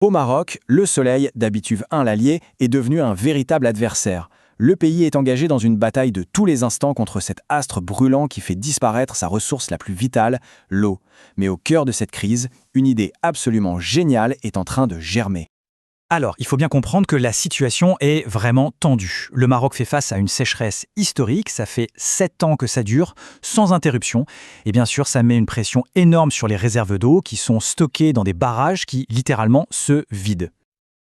Au Maroc, le soleil, d'habitude un allié, est devenu un véritable adversaire. Le pays est engagé dans une bataille de tous les instants contre cet astre brûlant qui fait disparaître sa ressource la plus vitale, l'eau. Mais au cœur de cette crise, une idée absolument géniale est en train de germer. Alors, il faut bien comprendre que la situation est vraiment tendue. Le Maroc fait face à une sécheresse historique, ça fait 7 ans que ça dure, sans interruption. Et bien sûr, ça met une pression énorme sur les réserves d'eau qui sont stockées dans des barrages qui, littéralement, se vident.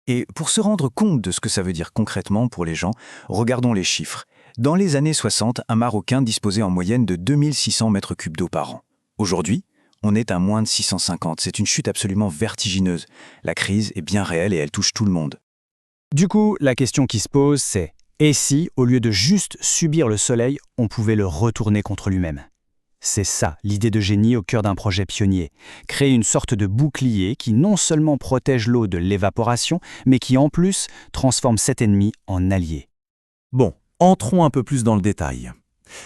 Et pour se rendre compte de ce que ça veut dire concrètement pour les gens, regardons les chiffres. Dans les années 60, un Marocain disposait en moyenne de 2600 mètres cubes d'eau par an. Aujourd'hui, on est à moins de 650. C'est une chute absolument vertigineuse. La crise est bien réelle et elle touche tout le monde. Du coup, la question qui se pose, c'est et si, au lieu de juste subir le soleil, on pouvait le retourner contre lui-même? C'est ça, l'idée de génie au cœur d'un projet pionnier. Créer une sorte de bouclier qui non seulement protège l'eau de l'évaporation, mais qui en plus transforme cet ennemi en allié. Bon, entrons un peu plus dans le détail.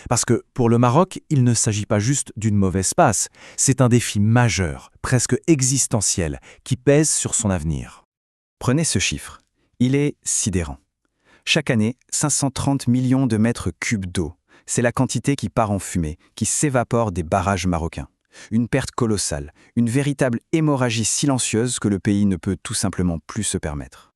Parce que pour le Maroc, il ne s'agit pas juste d'une mauvaise passe, c'est un défi majeur, presque existentiel, qui pèse sur son avenir. Prenez ce chiffre. Il est sidérant. Chaque année, 530 millions de mètres cubes d'eau. C'est la quantité qui part en fumée, qui s'évapore des barrages marocains. Une perte colossale, une véritable hémorragie silencieuse que le pays ne peut tout simplement plus se permettre.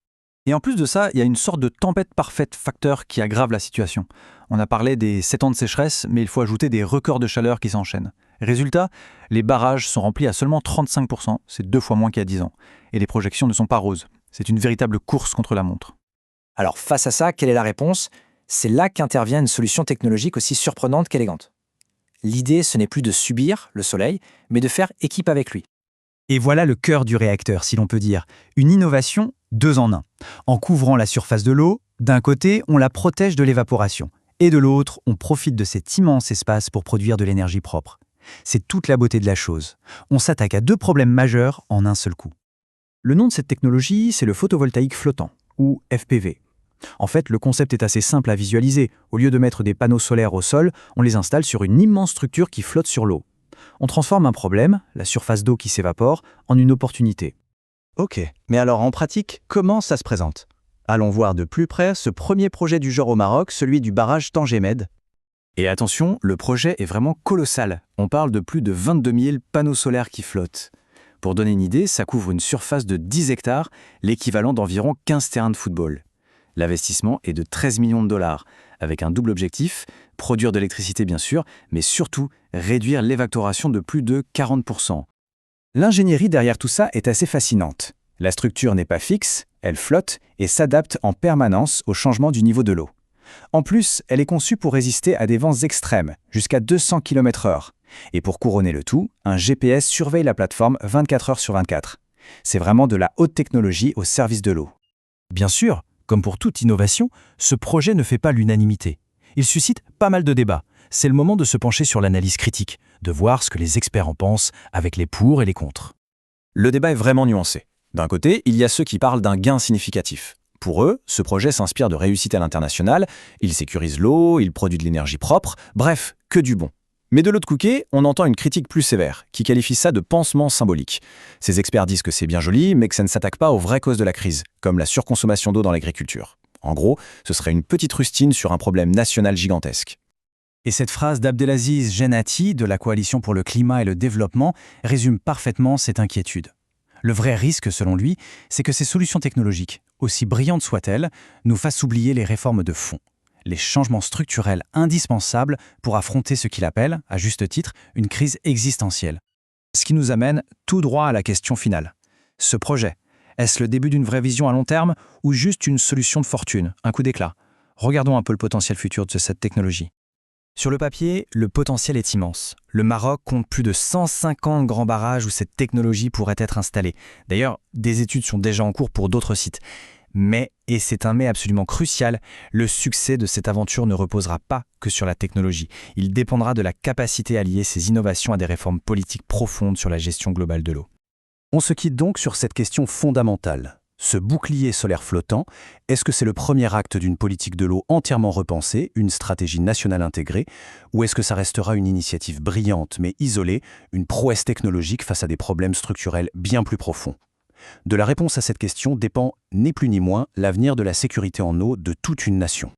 Et en plus de ça, il y a une sorte de tempête parfaite facteur qui aggrave la situation. On a parlé des 7 ans de sécheresse, mais il faut ajouter des records de chaleur qui s'enchaînent. Résultat, les barrages sont remplis à seulement 35%, c'est 2 fois moins qu'il y a 10 ans. Et les projections ne sont pas roses. C'est une véritable course contre la montre. Alors face à ça, quelle est la réponse? C'est là qu'intervient une solution technologique aussi surprenante qu'élégante. L'idée, ce n'est plus de subir le soleil, mais de faire équipe avec lui. Et voilà le cœur du réacteur, si l'on peut dire. Une innovation 2 en 1. En couvrant la surface de l'eau, d'un côté, on la protège de l'évaporation. Et de l'autre, on profite de cet immense espace pour produire de l'énergie propre. C'est toute la beauté de la chose. On s'attaque à 2 problèmes majeurs en un seul coup. Le nom de cette technologie, c'est le photovoltaïque flottant, ou FPV. En fait, le concept est assez simple à visualiser. Au lieu de mettre des panneaux solaires au sol, on les installe sur une immense structure qui flotte sur l'eau. On transforme un problème, la surface d'eau qui s'évapore, en une opportunité. Ok, mais alors en pratique, comment ça se présente? Allons voir de plus près ce premier projet du genre au Maroc, celui du barrage Tangemed. Et attention, le projet est vraiment colossal. On parle de plus de 22 000 panneaux solaires qui flottent. Pour donner une idée, ça couvre une surface de 10 hectares, l'équivalent d'environ 15 terrains de football. L'investissement est de 13 millions de dollars, avec un double objectif, produire de l'électricité bien sûr, mais surtout réduire l'évaporation de plus de 40%. L'ingénierie derrière tout ça est assez fascinante. La structure n'est pas fixe, elle flotte et s'adapte en permanence au changement du niveau de l'eau. En plus, elle est conçue pour résister à des vents extrêmes, jusqu'à 200 km/h. Et pour couronner le tout, un GPS surveille la plateforme 24 heures sur 24. C'est vraiment de la haute technologie au service de l'eau. Bien sûr, comme pour toute innovation, ce projet ne fait pas l'unanimité. Il suscite pas mal de débats. C'est le moment de se pencher sur l'analyse critique, de voir ce que les experts en pensent avec les pour et les contre. Le débat est vraiment nuancé. D'un côté, il y a ceux qui parlent d'un gain significatif. Pour eux, ce projet s'inspire de réussite à l'international, il sécurise l'eau, il produit de l'énergie propre, bref, que du bon. Mais de l'autre côté, on entend une critique plus sévère, qui qualifie ça de pansement symbolique. Ces experts disent que c'est bien joli, mais que ça ne s'attaque pas aux vraies causes de la crise, comme la surconsommation d'eau dans l'agriculture. En gros, ce serait une petite rustine sur un problème national gigantesque. Et cette phrase d'Abdelaziz Jannati de la Coalition pour le climat et le développement résume parfaitement cette inquiétude. Le vrai risque, selon lui, c'est que ces solutions technologiques, aussi brillantes soient-elles, nous fassent oublier les réformes de fond, les changements structurels indispensables pour affronter ce qu'il appelle, à juste titre, une crise existentielle. Ce qui nous amène tout droit à la question finale. Ce projet, est-ce le début d'une vraie vision à long terme ou juste une solution de fortune, un coup d'éclat? Regardons un peu le potentiel futur de cette technologie. Sur le papier, le potentiel est immense. Le Maroc compte plus de 150 grands barrages où cette technologie pourrait être installée. D'ailleurs, des études sont déjà en cours pour d'autres sites. Mais, et c'est un mais absolument crucial, le succès de cette aventure ne reposera pas que sur la technologie. Il dépendra de la capacité à lier ces innovations à des réformes politiques profondes sur la gestion globale de l'eau. On se quitte donc sur cette question fondamentale. Ce bouclier solaire flottant, est-ce que c'est le premier acte d'une politique de l'eau entièrement repensée, une stratégie nationale intégrée, ou est-ce que ça restera une initiative brillante mais isolée, une prouesse technologique face à des problèmes structurels bien plus profonds? De la réponse à cette question dépend, ni plus ni moins, l'avenir de la sécurité en eau de toute une nation.